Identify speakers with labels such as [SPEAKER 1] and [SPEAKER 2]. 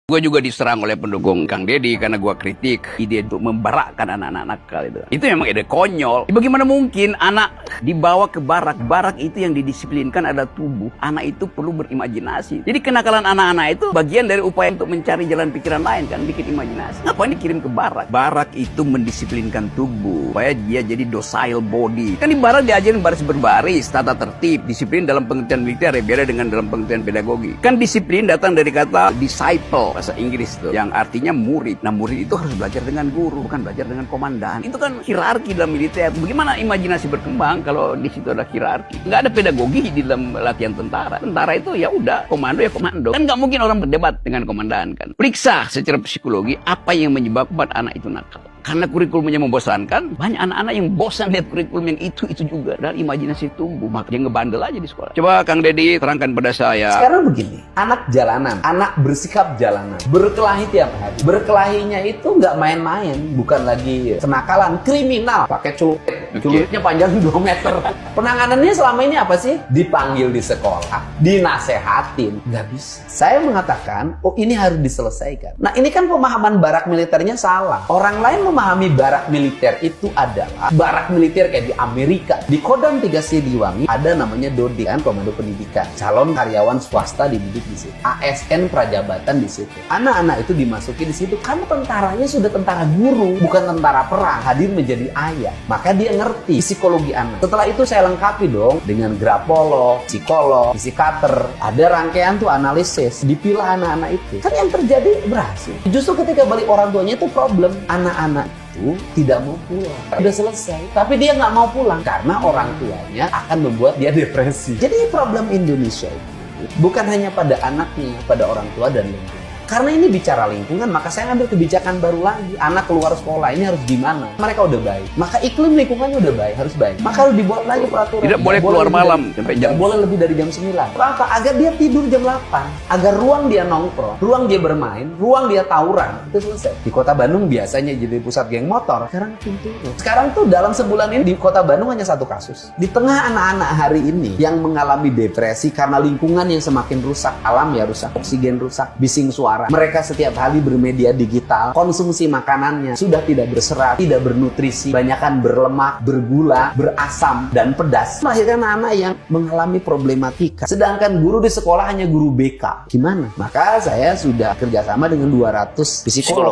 [SPEAKER 1] Gue juga diserang oleh pendukung Kang Deddy karena gue kritik ide untuk membarakkan anak-anak nakal itu. Itu memang ide konyol. Bagaimana mungkin anak dibawa ke barak? Barak itu yang didisiplinkan adalah tubuh. Anak itu perlu berimajinasi. Jadi kenakalan anak-anak itu bagian dari upaya untuk mencari jalan pikiran lain kan, bikin imajinasi. Ngapain dikirim ke barak? Barak itu mendisiplinkan tubuh supaya dia jadi docile body. Kan di barak diajarin baris berbaris, tata tertib, disiplin dalam pengertian militer ya beda dengan dalam pengertian pedagogi. Kan disiplin datang dari kata disciple, bahasa Inggris tuh, yang artinya murid. Nah, murid itu harus belajar dengan guru, bukan belajar dengan komandan. Itu kan hierarki dalam militer. Bagaimana imajinasi berkembang kalau di situ ada hierarki? Nggak ada pedagogi di dalam latihan tentara. Tentara itu ya udah, komando ya komando. Kan nggak mungkin orang berdebat dengan komandan kan. Periksa secara psikologi apa yang menyebabkan anak itu nakal. Karena kurikulumnya membosankan, banyak anak-anak yang bosan lihat kurikulum yang itu juga. Dan imajinasi tumbuh, makanya ngebandel aja di sekolah. Coba Kang Deddy terangkan pada saya.
[SPEAKER 2] Sekarang begini, anak jalanan, anak bersikap jalanan, berkelahi tiap hari. Berkelahinya itu nggak main-main, bukan lagi kenakalan, kriminal. Pakai celurit, celulitnya panjang 2 meter. Penanganannya selama ini apa sih? Dipanggil di sekolah, dinasehatin. Nggak bisa. Saya mengatakan, oh ini harus diselesaikan. Nah ini kan pemahaman barak militernya salah. Orang lain memahami barak militer itu adalah barak militer kayak di Amerika. Di Kodam 3 Siliwangi ada namanya DOD kan, Komando Pendidikan. Calon karyawan swasta dididik di situ. ASN prajabatan di situ. Anak-anak itu dimasuki di situ karena tentaranya sudah tentara guru, bukan tentara perang, hadir menjadi ayah. Maka dia ngerti psikologi anak. Setelah itu saya lengkapi dong dengan grapolog, psikolog, psikater. Ada rangkaian tuh analisis, dipilah anak-anak itu. Kan yang terjadi berhasil. Justru ketika balik orang tuanya itu problem. Anak-anak itu tidak mau pulang. Udah selesai. Tapi dia nggak mau pulang karena orang tuanya akan membuat dia depresi. Jadi problem Indonesia itu bukan hanya pada anaknya, pada orang tua dan lingkungan. Karena ini bicara lingkungan, maka saya ambil kebijakan baru lagi. Anak keluar sekolah, ini harus gimana? Mereka udah baik. Maka iklim lingkungannya udah baik, harus baik. Maka harus dibuat lagi peraturan.
[SPEAKER 1] Tidak boleh keluar malam sampai jam.
[SPEAKER 2] Boleh lebih dari jam 9. Kenapa? Agar dia tidur jam 8. Agar ruang dia nongkrong, ruang dia bermain, ruang dia tawuran. Itu selesai. Di kota Bandung biasanya jadi pusat geng motor. Sekarang pintu. Sekarang tuh dalam sebulan ini di kota Bandung hanya 1 kasus. Di tengah anak-anak hari ini yang mengalami depresi karena lingkungan yang semakin rusak, alam ya rusak, oksigen rusak, bising suara. Mereka setiap hari bermedia digital, konsumsi makanannya sudah tidak berserat, tidak bernutrisi, banyakan berlemak, bergula, berasam, dan pedas. Melahirkan anak yang mengalami problematika. Sedangkan guru di sekolah hanya guru BK. Gimana? Maka saya sudah kerjasama dengan 200 psikolog.